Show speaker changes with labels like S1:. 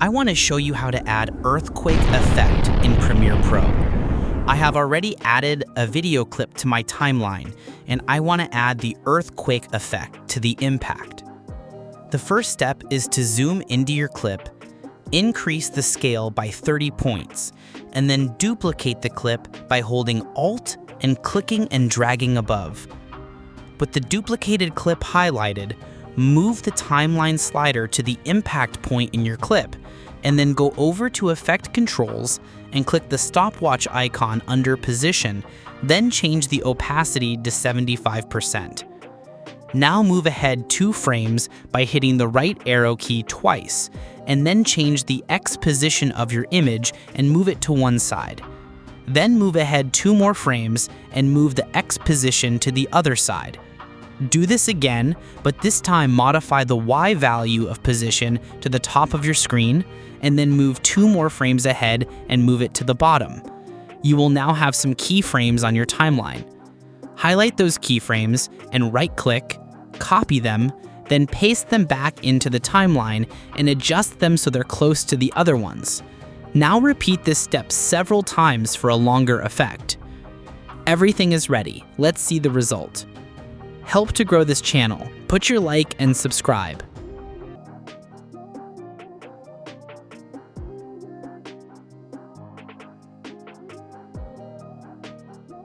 S1: I want to show you how to add earthquake effect in Premiere Pro. I have already added a video clip to my timeline, and I want to add the earthquake effect to the impact. The first step is to zoom into your clip, increase the scale by 30 points, and then duplicate the clip by holding Alt and clicking and dragging above. With the duplicated clip highlighted, move the timeline slider to the impact point in your clip, and then go over to Effect Controls and click the stopwatch icon under Position, then change the opacity to 75%. Now move ahead 2 frames by hitting the right arrow key twice, and then change the X position of your image and move it to one side. Then move ahead 2 more frames and move the X position to the other side. Do this again, but this time modify the Y value of position to the top of your screen, and then move 2 more frames ahead and move it to the bottom. You will now have some keyframes on your timeline. Highlight those keyframes and right-click, copy them, then paste them back into the timeline and adjust them so they're close to the other ones. Now repeat this step several times for a longer effect. Everything is ready. Let's see the result. Help to grow this channel. Put your like and subscribe.